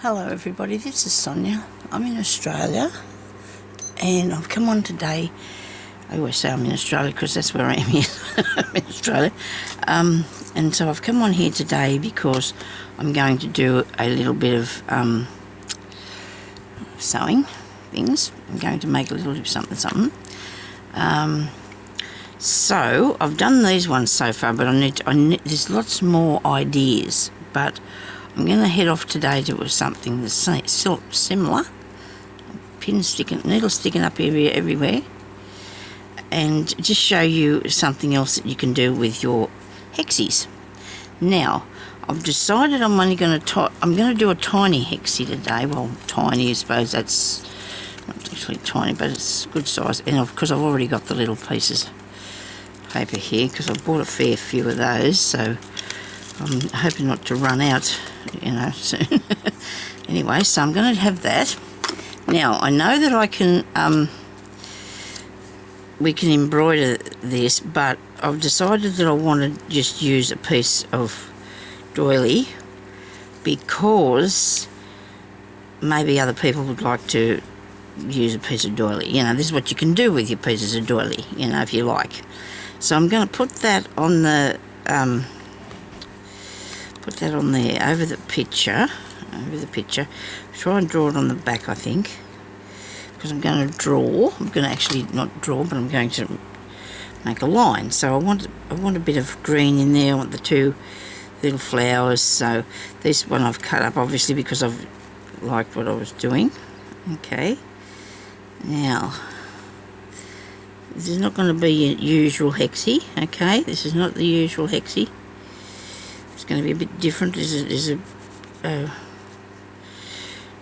Hello everybody, this is Sonya. I'm in Australia and I've come on today. I always say I'm in Australia because that's where I am here. I'm in Australia. And so I've come on here today because I'm going to do a little bit of sewing things. I'm going to make a little bit of something. So I've done these ones so far, but there's lots more ideas, but I'm going to head off today to something that's still similar. Needle sticking up everywhere, and just show you something else that you can do with your hexies. Now, I've decided I'm going to do a tiny hexie today. Well, tiny, I suppose that's not actually tiny, but it's good size. And because I've already got the little pieces of paper here, because I bought a fair few of those, so I'm hoping not to run out, soon. Anyway, so I'm going to have that. Now, I know that I can, we can embroider this, but I've decided that I want to just use a piece of doily because maybe other people would like to use a piece of doily. This is what you can do with your pieces of doily, if you like. So I'm going to put that on the, there over the picture. Try and draw it on the back, I think, because I'm going to actually not draw, but I'm going to make a line. So I want a bit of green in there. I want the two little flowers. So this one I've cut up, obviously, because I've liked what I was doing. Okay, now this is not going to be a usual hexie. Okay, this is not the usual hexie. It's going to be a bit different. There's a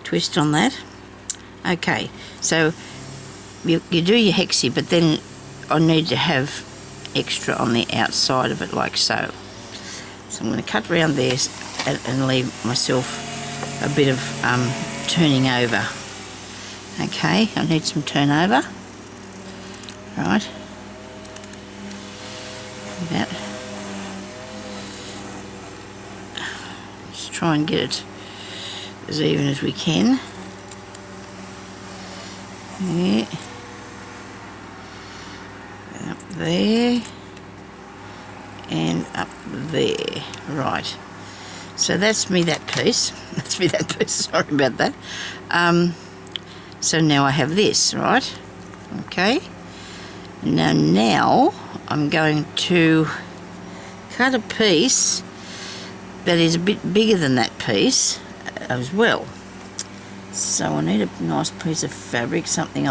twist on that. Okay, so you do your hexie, but then I need to have extra on the outside of it, like so. So I'm going to cut around there and leave myself a bit of turning over. Okay, I need some turnover. Right. Like that. Just try and get it as even as we can. Yeah. Up there. And up there. Right. So that's me that piece. Sorry about that. So now I have this, right? Okay. Now I'm going to cut a piece that is a bit bigger than that piece as well. So I need a nice piece of fabric, something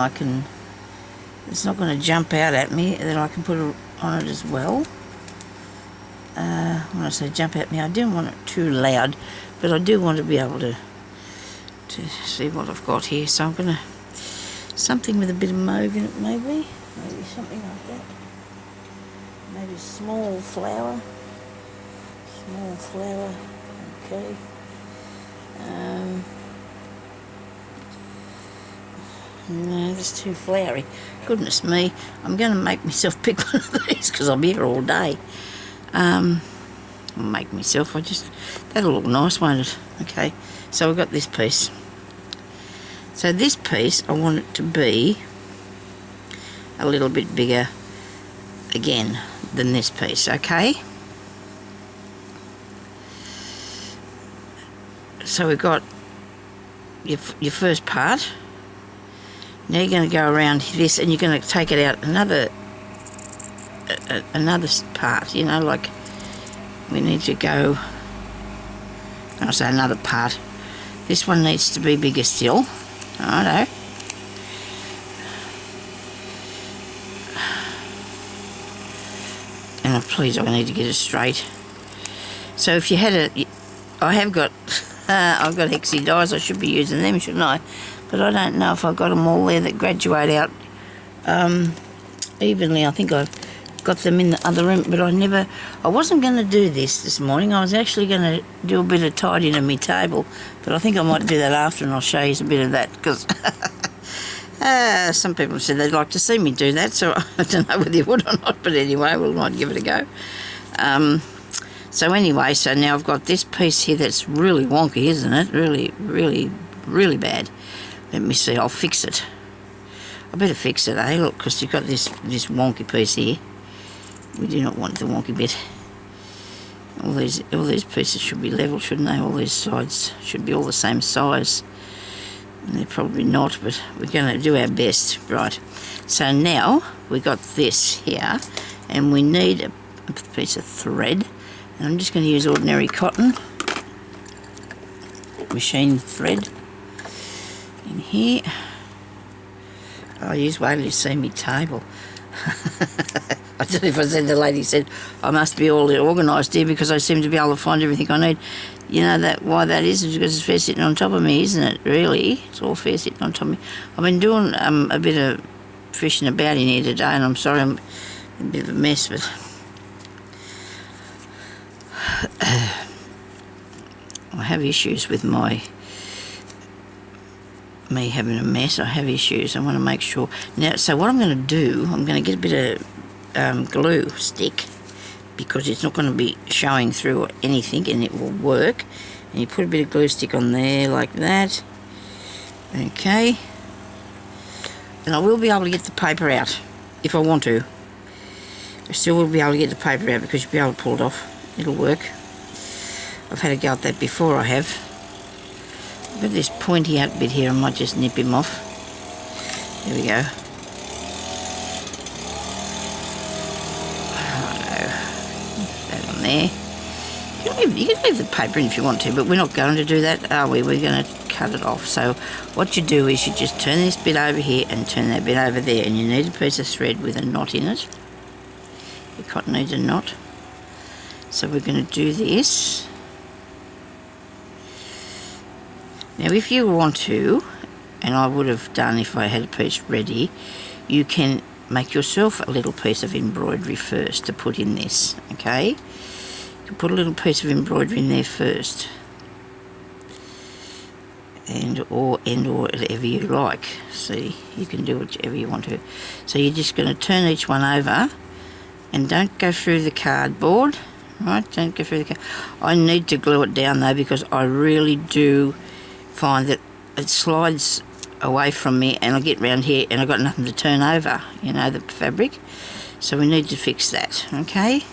it's not going to jump out at me, that I can put on it as well. When I say jump at me, I don't want it too loud, but I do want to be able to see what I've got here. So I'm going to, something with a bit of mauve in it, maybe something like that. Maybe a small flower. Okay. No, that's too flowery. Goodness me, I'm going to make myself pick one of these because I'll be here all day. That'll look nice, won't it? Okay, so we've got this piece. So this piece, I want it to be a little bit bigger again than this piece, okay? So we've got your first part. Now you're going to go around this and you're going to take it out another part, like we need to go, I'll say another part. This one needs to be bigger still. Righto. And please, I need to get it straight. So if you had I've got hexie dies, I should be using them, shouldn't I? But I don't know if I've got them all there that graduate out evenly. I think I've got them in the other room, but I wasn't going to do this morning. I was actually going to do a bit of tidying of my table, but I think I might do that after, and I'll show you a bit of that, because some people said they'd like to see me do that, so I don't know whether you would or not, but anyway, we might give it a go. So anyway, so now I've got this piece here that's really wonky, isn't it? Really, really, really bad. Let me see, I'll fix it. I better fix it, eh? Look, because you've got this wonky piece here. We do not want the wonky bit. All these pieces should be level, shouldn't they? All these sides should be all the same size. And they're probably not, but we're going to do our best. Right, so now we got this here, and we need a piece of thread. And I'm just going to use ordinary cotton, machine thread in here. I use wait till you see me table. I don't know if I said, the lady said I must be all organised here because I seem to be able to find everything I need. You know that why that is because it's fair sitting on top of me, isn't it? Really, it's all fair sitting on top of me. I've been doing a bit of fishing about in here today, and I'm sorry I'm a bit of a mess, but I have issues with me having a mess. I have issues. I want to make sure. Now, so what I'm going to do, I'm going to get a bit of glue stick because it's not going to be showing through anything and it will work. And you put a bit of glue stick on there like that. Okay. And I will be able to get the paper out if I want to. I still will be able to get the paper out because you'll be able to pull it off. It'll work. I've had a go at that before, I have. I've got this pointy out bit here, I might just nip him off. There we go. Righto. That on there. You can leave the paper in if you want to, but we're not going to do that, are we? We're going to cut it off. So what you do is you just turn this bit over here and turn that bit over there, and you need a piece of thread with a knot in it. Your cotton needs a knot. So we're going to do this. Now if you want to, and I would have done if I had a piece ready, you can make yourself a little piece of embroidery first to put in this, okay? You can put a little piece of embroidery in there first. And or whatever you like. See, you can do whichever you want to. So you're just going to turn each one over and don't go through the cardboard, right? Don't go through the card. I need to glue it down though because I really do find that it slides away from me and I get round here and I've got nothing to turn over, you know, the fabric. So we need to fix that, okay?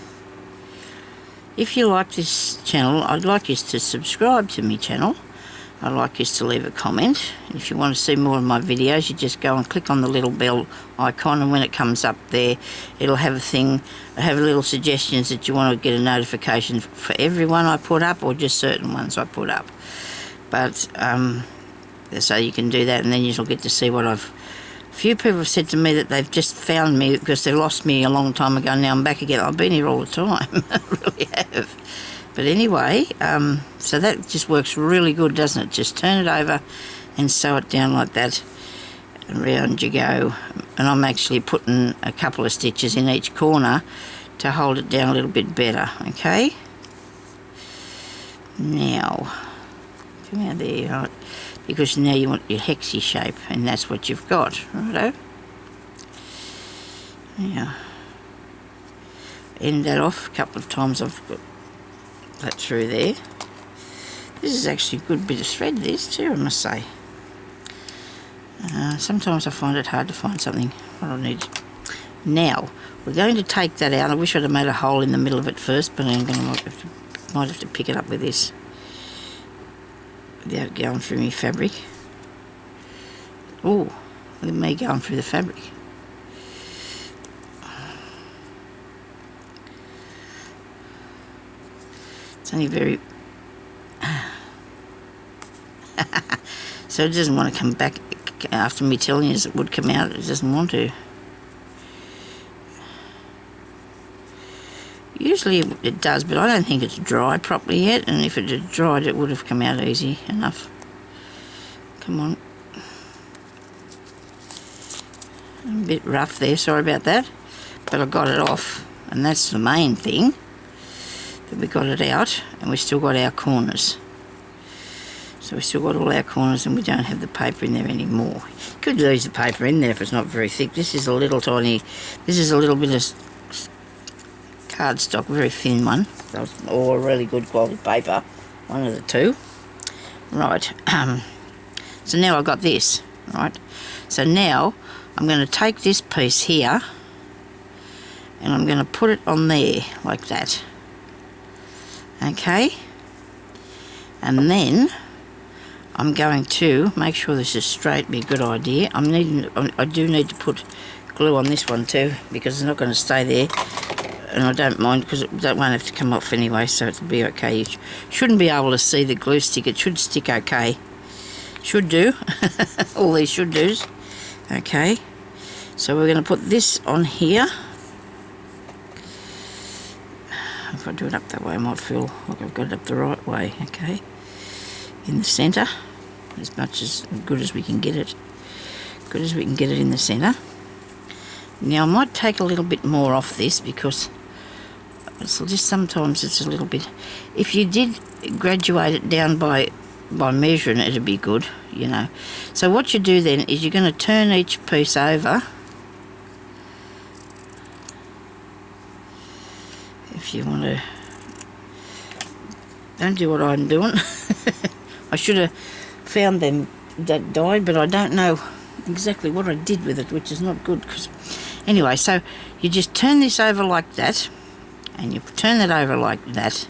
If you like this channel, I'd like you to subscribe to my channel. I'd like you to leave a comment. If you want to see more of my videos, you just go and click on the little bell icon, and when it comes up there, it'll have a thing, have little suggestions that you want to get a notification for every one I put up or just certain ones I put up. But so you can do that, and then you'll get to see what I've... A few people have said to me that they've just found me because they lost me a long time ago. Now I'm back again. I've been here all the time. I really have. But anyway, so that just works really good, doesn't it? Just turn it over and sew it down like that, and round you go. And I'm actually putting a couple of stitches in each corner to hold it down a little bit better, okay? Now, come out there, right? Because now you want your hexie shape, and that's what you've got, righto? Now, end that off a couple of times. I've got that through there. This is actually a good bit of thread, this too, I must say. Sometimes I find it hard to find something what I need. Now we're going to take that out. I wish I'd have made a hole in the middle of it first, but I'm going to might have to pick it up with this without going through my fabric. Oh, look at me going through the fabric. It's only very... So it doesn't want to come back after me telling you it would come out. It doesn't want to. Usually it does, but I don't think it's dry properly yet, and if it had dried it would have come out easy enough. Come on. A bit rough there, sorry about that. But I got it off, and that's the main thing. That we got it out, and we still got our corners. So we still got all our corners, and we don't have the paper in there anymore. You could lose the paper in there if it's not very thick. This is a little tiny, this is a little bit of cardstock, very thin one. or a really good quality paper, one of the two. Right, so now I've got this, right? So now I'm going to take this piece here and I'm going to put it on there like that. Okay, and then I'm going to make sure this is straight. Be a good idea. I do need to put glue on this one too, because it's not going to stay there, and I don't mind because that won't have to come off anyway, so it'll be okay. You shouldn't be able to see the glue stick. It should stick okay. Should do. All these should do's. Okay, so we're going to put this on here. If I do it up that way, I might feel like I've got it up the right way. Okay, in the centre, as good as we can get it. Good as we can get it in the centre. Now I might take a little bit more off this because it's just sometimes it's a little bit. If you did graduate it down by measuring it, it'd be good, you know. So what you do then is you're going to turn each piece over. If you want to, don't do what I'm doing. I should have found them that died, but I don't know exactly what I did with it, which is not good. Anyway, so you just turn this over like that, and you turn that over like that,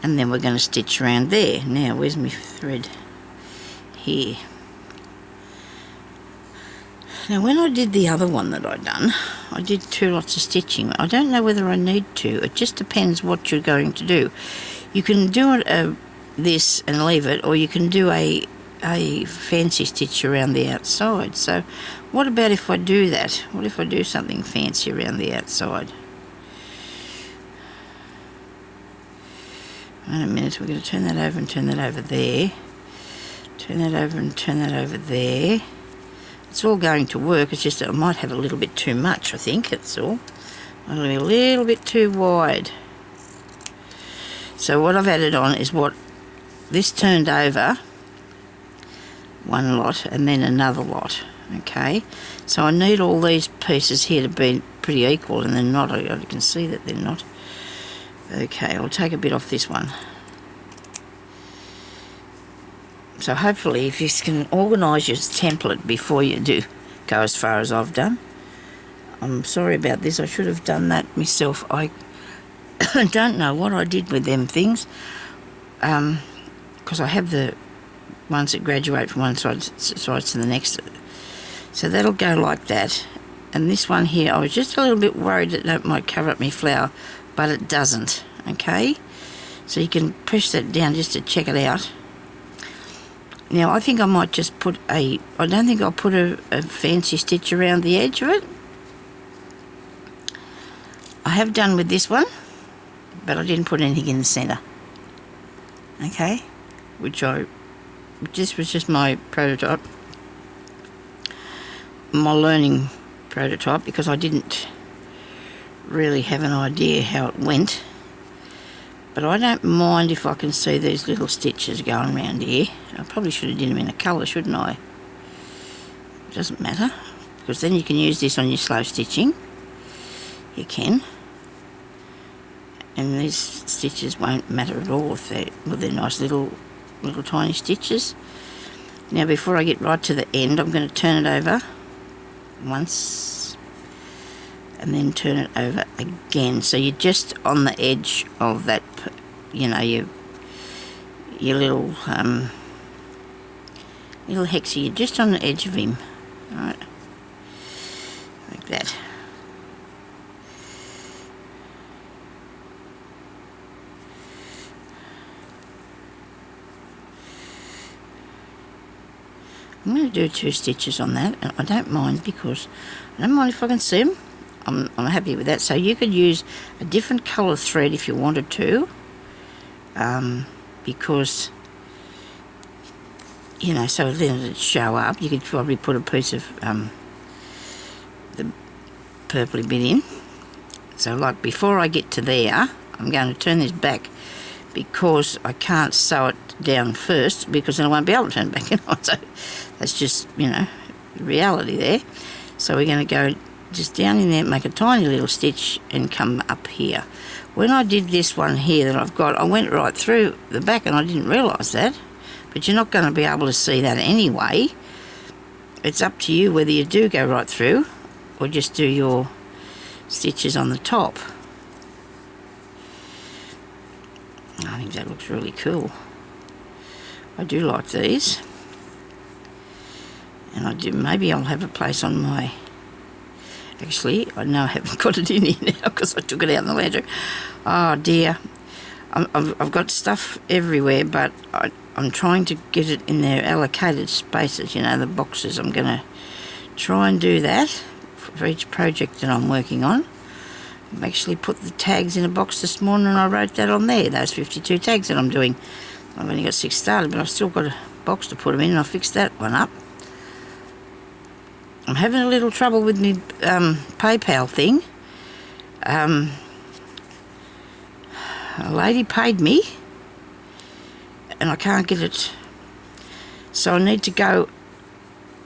and then we're going to stitch around there. Now, where's my thread? Here. Now, when I did the other one that I done, I did 2 lots of stitching. I don't know whether I need to. It just depends what you're going to do. You can do it this and leave it, or you can do a fancy stitch around the outside. So what about if I do that? What if I do something fancy around the outside? Wait a minute, we're going to turn that over and turn that over there. Turn that over and turn that over there. It's all going to work, it's just that I might have a little bit too much, I think, that's all. I'm going to be a little bit too wide. So what I've added on is what this turned over, one lot and then another lot. Okay, so I need all these pieces here to be pretty equal, and they're not. I can see that they're not. Okay, I'll take a bit off this one. So hopefully if you can organise your template before you do go as far as I've done. I'm sorry about this, I should have done that myself. I don't know what I did with them things, because I have the ones that graduate from one side to the next. So that'll go like that. And this one here, I was just a little bit worried that that might cover up my flower, but it doesn't. Okay, so you can press that down just to check it out. Now I think I might just put I don't think I'll put a fancy stitch around the edge of it. I have done with this one, but I didn't put anything in the centre. Okay, this was just my prototype, my learning prototype, because I didn't really have an idea how it went. But I don't mind if I can see these little stitches going around here. I probably should have done them in a colour, shouldn't I? It doesn't matter, because then you can use this on your slow stitching. You can. And these stitches won't matter at all if they're nice little tiny stitches. Now before I get right to the end, I'm going to turn it over once and then turn it over again. So you're just on the edge of that, you know, your little Hexie, you're just on the edge of him, alright, like that. I'm going to do 2 stitches on that, and I don't mind, because I don't mind if I can see them. I'm happy with that. So you could use a different colour thread if you wanted to, because, you know, so then it'd show up. You could probably put a piece of the purpley bit in. So like before I get to there, I'm going to turn this back, because I can't sew it down first, because then I won't be able to turn it back in. So that's just, you know, reality there. So we're going to go just down in there, make a tiny little stitch and come up here. when I did this one here that I've got, I went right through the back and I didn't realise that. But you're not going to be able to see that anyway. It's up to you whether you do go right through or just do your stitches on the top. I think that looks really cool. I do like these. And I do, maybe I'll have a place on my... Actually, I know I haven't got it in here now because I took it out in the lounge room. Oh dear. I've got stuff everywhere, but I'm trying to get it in their allocated spaces, you know, the boxes. I'm going to try and do that for each project that I'm working on. I've actually put the tags in a box this morning and I wrote that on there, those 52 tags that I'm doing. I've only got 6 started, but I've still got a box to put them in, and I fixed that one up. I'm having a little trouble with my PayPal thing. A lady paid me and I can't get it, so I need to go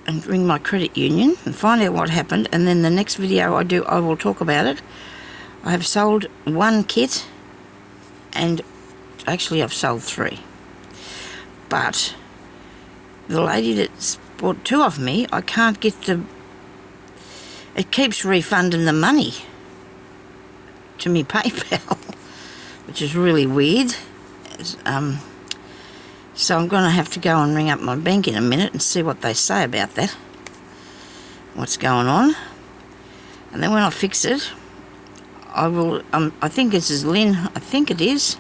and ring my credit union and find out what happened, and then the next video I will talk about it. I have sold 1 kit, and actually I've sold 3, but the lady that's bought 2 of me, I can't get it keeps refunding the money to me PayPal, which is really weird. So I'm going to have to go and ring up my bank in a minute and see what they say about that, what's going on. And then when I fix it, I will, I think this is Lynn, I think it is,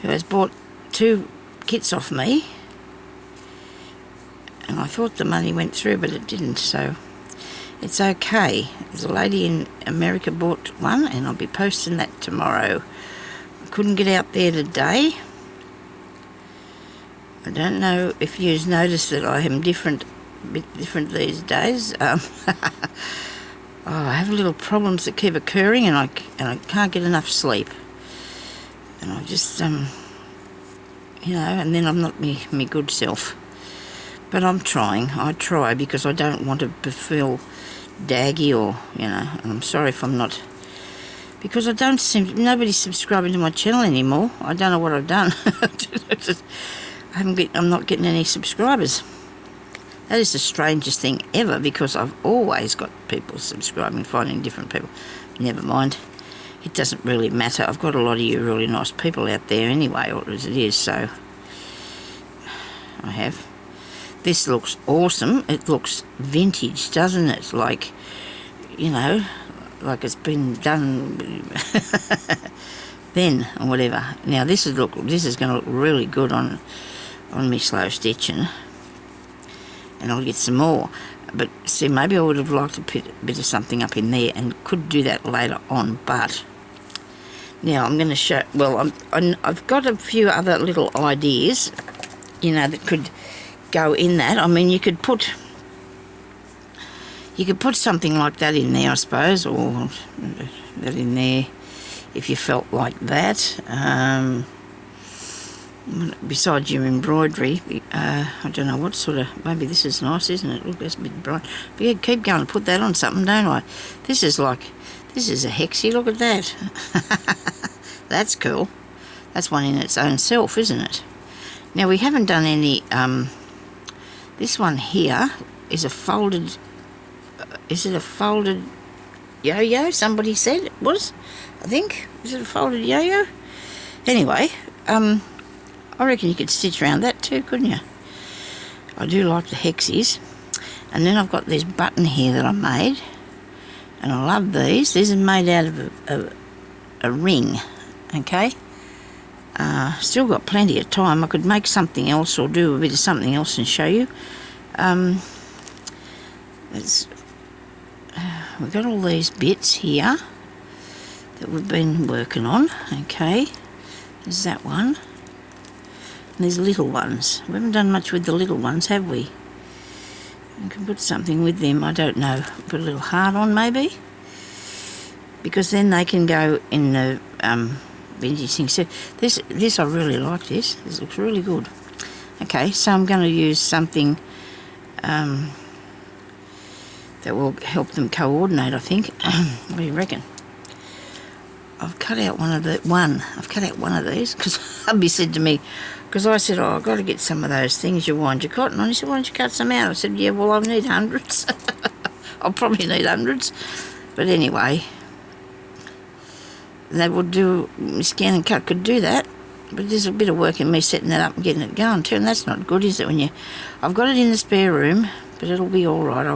who has bought 2 kits off me. And I thought the money went through, but it didn't, so it's okay. There's a lady in America bought 1, and I'll be posting that tomorrow. I couldn't get out there today. I don't know if you've noticed that I am different, a bit different these days. I have little problems that keep occurring, and I can't get enough sleep. And I just, you know, and then I'm not me good self. But I'm trying. I try because I don't want to feel daggy, or, you know, and I'm sorry if I'm not, because I don't seem, nobody's subscribing to my channel anymore. I don't know what I've done. I'm not getting any subscribers. That is the strangest thing ever, because I've always got people subscribing, finding different people. Never mind. It doesn't really matter. I've got a lot of you really nice people out there anyway, or as it is, so I have. This looks awesome. It looks vintage, doesn't it? Like, you know, like it's been done then or whatever. Now this is going to look really good on me slow stitching, and I'll get some more. But see, maybe I would have liked to put a bit of something up in there, and could do that later on. But now I'm going to show. Well, I've got a few other little ideas, you know, that could go in that. I mean, you could put something like that in there, I suppose, or that in there if you felt like that. Besides your embroidery, I don't know what sort of, maybe this is nice, isn't it? Look, that's a bit bright. But yeah, keep going and put that on something, don't I? This is a Hexie, look at that. That's cool. That's one in its own self, isn't it? Now, we haven't done any, this one here is a folded, is it a folded yo-yo? Somebody said it was, I think. Is it a folded yo-yo? Anyway, I reckon you could stitch around that too, couldn't you? I do like the Hexies. And then I've got this button here that I made, and I love these. These are made out of a ring, okay? Still got plenty of time. I could make something else or do a bit of something else and show you. We've got all these bits here that we've been working on, okay? There's that one. And there's little ones. We haven't done much with the little ones, have we? I can put something with them, I don't know. Put a little heart on, maybe? Because then they can go in the vintage thing. So this I really like this. This looks really good. Okay, so I'm going to use something that will help them coordinate, I think. What do you reckon? I've cut out I've cut out one of these because hubby said to me, because I said, oh, I've got to get some of those things you wind your cotton on. He said, why don't you cut some out? I said, yeah, well, I'll need hundreds. I'll probably need hundreds. But anyway, they would do, scan and cut could do that. But there's a bit of work in me setting that up and getting it going too, and that's not good, is it? I've got it in the spare room, but it'll be all right.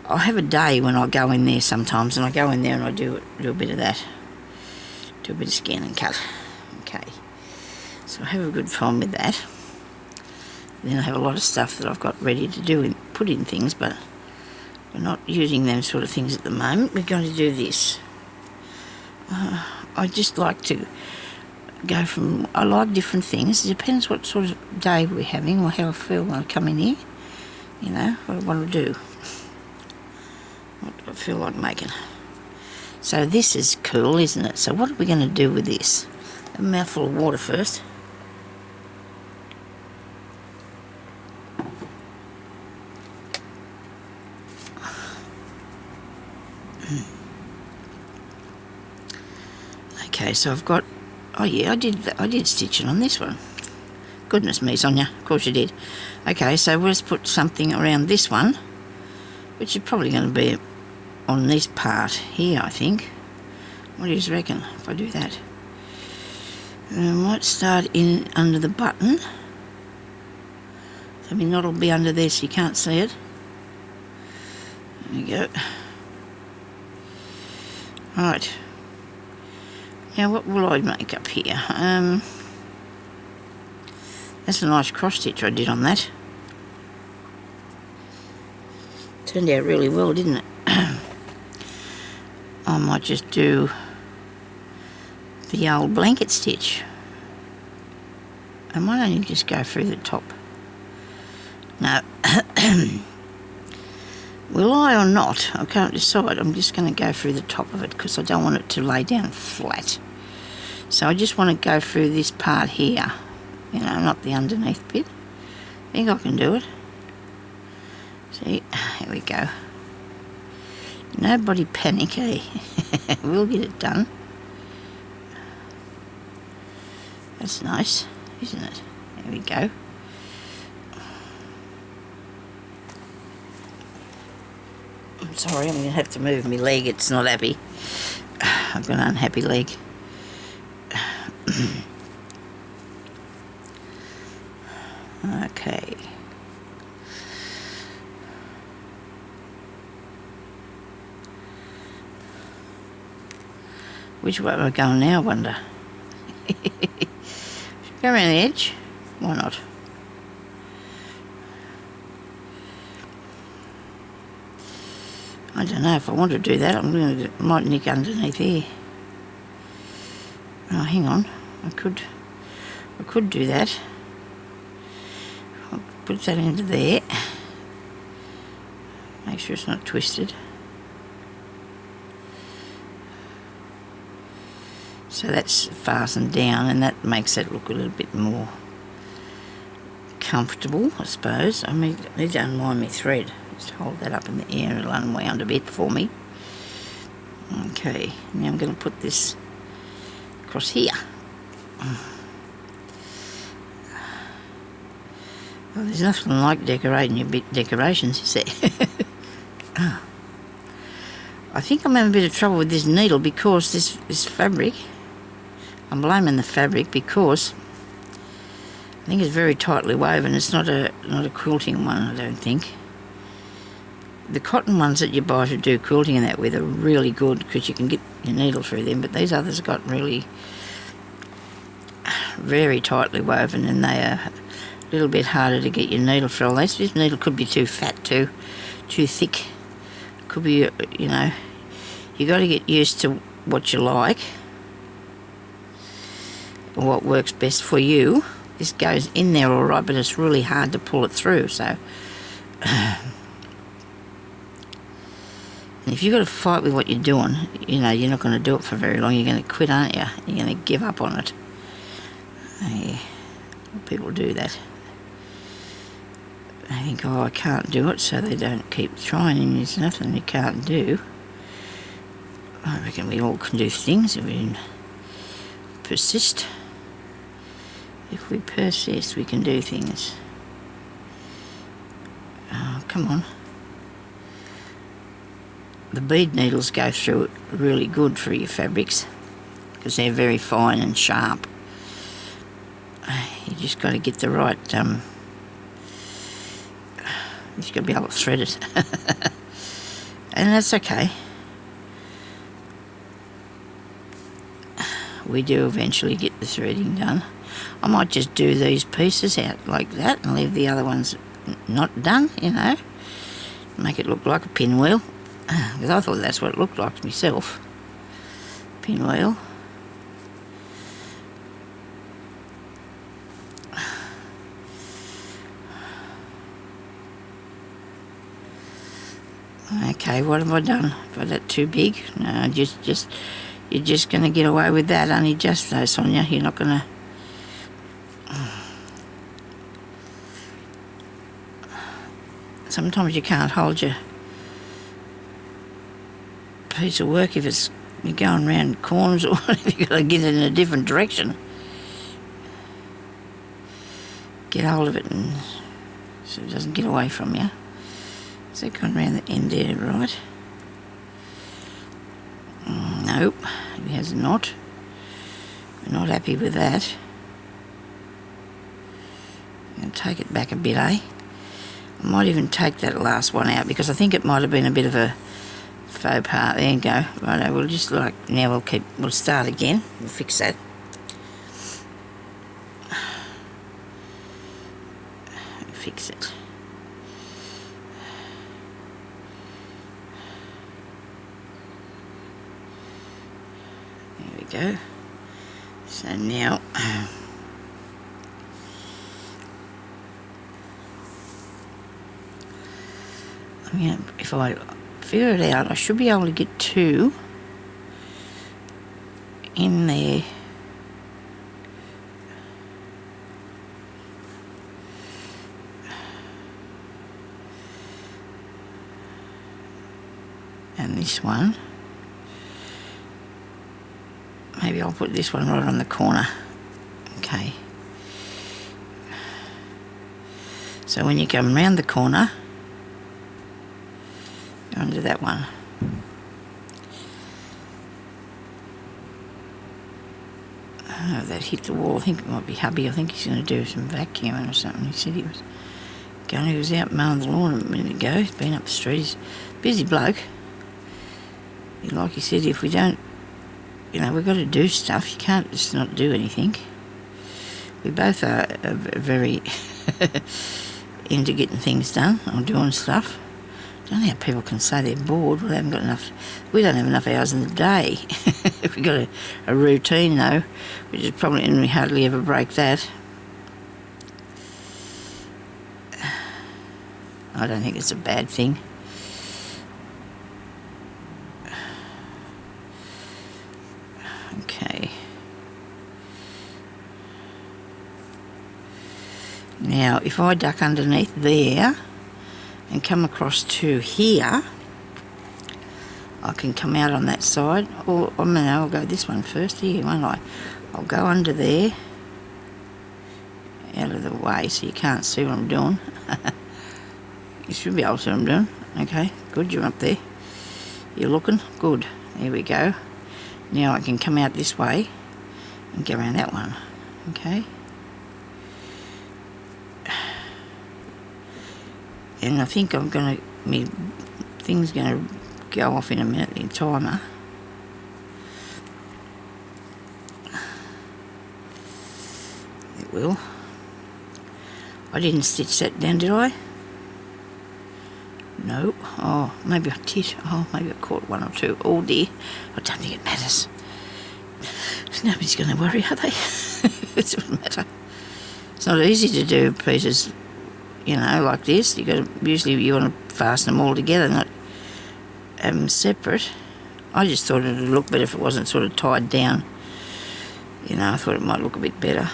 I'll have a day when I go in there sometimes, and I go in there and I do a bit of that. Do a bit of scan and cut. Okay. So I have a good fun with that. Then I have a lot of stuff that I've got ready to do and put in things, but we're not using them sort of things at the moment. We're going to do this. I just like to go from, I like different things. It depends what sort of day we're having or how I feel when I come in here. You know, what I want to do. What do I feel like making? So this is cool, isn't it? So what are we going to do with this? A mouthful of water first. Okay, so I've got, oh yeah, I did stitching on this one. Goodness me, Sonya, of course you did. Okay, so let's put something around this one, which is probably going to be on this part here, I think. What do you reckon if I do that? I might start in under the button. So my knot will be under there so you can't see it. There we go. Right. Now what will I make up here? That's a nice cross stitch I did on that. Turned out really well, didn't it? I might just do the old blanket stitch. I might only just go through the top. No. Will I or not? I can't decide. I'm just going to go through the top of it because I don't want it to lay down flat. So I just want to go through this part here. You know, not the underneath bit. I think I can do it. See, here we go. Nobody panic, eh? We'll get it done. That's nice, isn't it? There we go. I'm sorry, I'm going to have to move my leg. It's not happy. I've got an unhappy leg. Okay. Which way am I going now, I wonder? Should I go around the edge? Why not? I don't know if I want to do that. Might nick underneath here. Oh, hang on. I could do that. I'll put that into there. Make sure it's not twisted. So that's fastened down, and that makes it look a little bit more comfortable, I suppose. I mean, I need to unwind my thread. Just hold that up in the air and it'll unwound a bit for me. Okay, now I'm going to put this across here. Well, there's nothing like decorating your decorations, is there? Oh. I think I'm having a bit of trouble with this needle because this fabric, I'm blaming the fabric because I think it's very tightly woven. It's not a quilting one, I don't think. The cotton ones that you buy to do quilting and that with are really good because you can get your needle through them, but these others have got really very tightly woven and they are a little bit harder to get your needle through. This needle could be too fat, too thick. Could be, you know, you got to get used to what you like or what works best for you. This goes in there all right, but it's really hard to pull it through, so and if you've got to fight with what you're doing, you know, you're not going to do it for very long. You're going to quit, aren't you? You're going to give up on it. Yeah. People do that. They think, oh, I can't do it, so they don't keep trying, and there's nothing you can't do. I reckon we all can do things if we persist. If we persist, we can do things. Oh, come on. The bead needles go through it really good for your fabrics because they're very fine and sharp. You just got to get the right, you just got to be able to thread it. And that's okay. We do eventually get the threading done. I might just do these pieces out like that and leave the other ones not done, you know. Make it look like a pinwheel. Because I thought that's what it looked like to myself. Pinwheel. Okay, what have I done? Was that too big? No, you're just going to get away with that, only just though, Sonya. You're not going to... Sometimes you can't hold your piece of work if it's you're going round corners or whatever. You've got to get it in a different direction. Get hold of it and so it doesn't get away from you. Is that going round the end there, right? Nope, it has not. We're not happy with that. I'm going to take it back a bit, eh? I might even take that last one out because I think it might have been a bit of a faux pas. There you go. Righto, we'll just now we'll start again. We'll fix that. Fix it. There we go. So now if I figure it out, I should be able to get two in there. And this one. Maybe I'll put this one right on the corner. Okay. So when you come round the corner, go under that one. Oh, that hit the wall. I think it might be hubby. I think he's going to do some vacuuming or something. He said he was out mowing the lawn a minute ago. He's been up the street. He's a busy bloke. Like he said, if we don't, we've got to do stuff. You can't just not do anything. We both are very into getting things done or doing stuff. I don't know how people can say they're bored. We don't have enough hours in the day. If we've got a routine though, which is probably, and we hardly ever break that. I don't think it's a bad thing. Okay. Now, if I duck underneath there and come across to here, I can come out on that side, or I'll go this one first here, won't I? I'll go under there, out of the way so you can't see what I'm doing. You should be able to see what I'm doing. Okay, good, you're up there. You're looking? Good. There we go. Now I can come out this way and go around that one. Okay. And I think my thing's going to go off in a minute, the timer. It will. I didn't stitch that down, did I? No. Oh, maybe I did. Oh, maybe I caught one or two. Oh dear. I don't think it matters. Nobody's going to worry, are they? It doesn't matter. It's not easy to do pieces, like this. Usually you want to fasten them all together, not have them separate. I just thought it would look better if it wasn't sort of tied down. I thought it might look a bit better.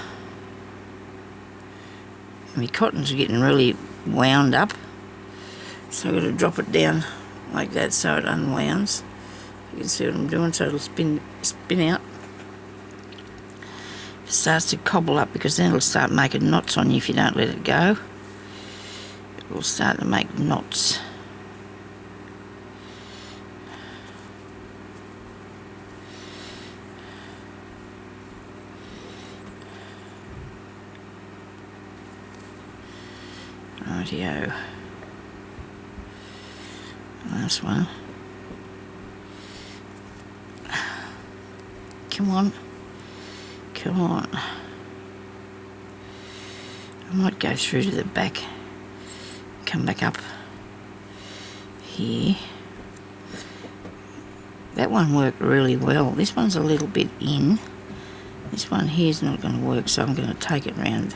And my cottons are getting really wound up. So I've got to drop it down like that so it unwounds. You can see what I'm doing, so it'll spin out. It starts to cobble up, because then it'll start making knots on you if you don't let it go. It will start to make knots. Rightio. Last one. Come on. Come on. I might go through to the back. Come back up here. That one worked really well. This one's a little bit in. This one here's not going to work, so I'm going to take it round.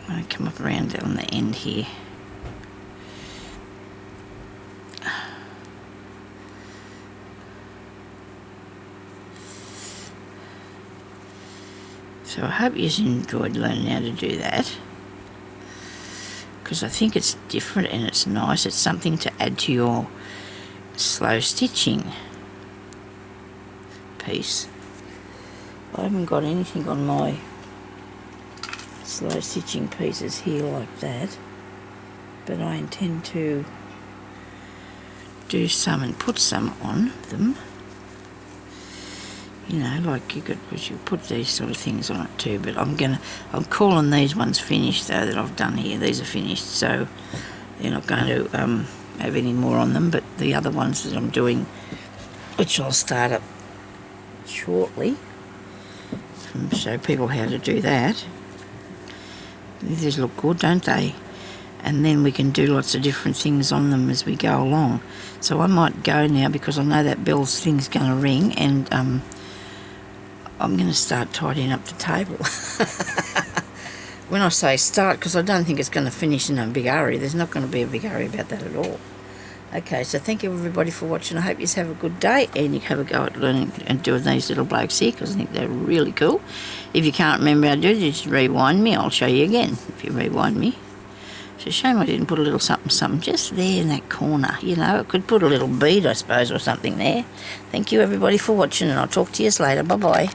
I'm going to come up around on the end here. So I hope you've enjoyed learning how to do that, because I think it's different and it's nice. It's something to add to your slow stitching piece. I haven't got anything on my slow stitching pieces here like that, but I intend to do some and put some on them. You know, like you put these sort of things on it too, but I'm calling these ones finished though that I've done here. These are finished, so they're not going to have any more on them, but the other ones that I'm doing, which I'll start up shortly, show people how to do that. These look good, don't they? And then we can do lots of different things on them as we go along. So I might go now, because I know that bell's thing's going to ring, and I'm going to start tidying up the table. When I say start, because I don't think it's going to finish in a big hurry. There's not going to be a big hurry about that at all. Okay, so thank you everybody for watching. I hope you have a good day, and you have a go at learning and doing these little blokes here, because I think they're really cool. If you can't remember how to do it, just rewind me. I'll show you again if you rewind me. It's a shame I didn't put a little something just there in that corner. You know, I could put a little bead, I suppose, or something there. Thank you everybody for watching, and I'll talk to you later. Bye-bye.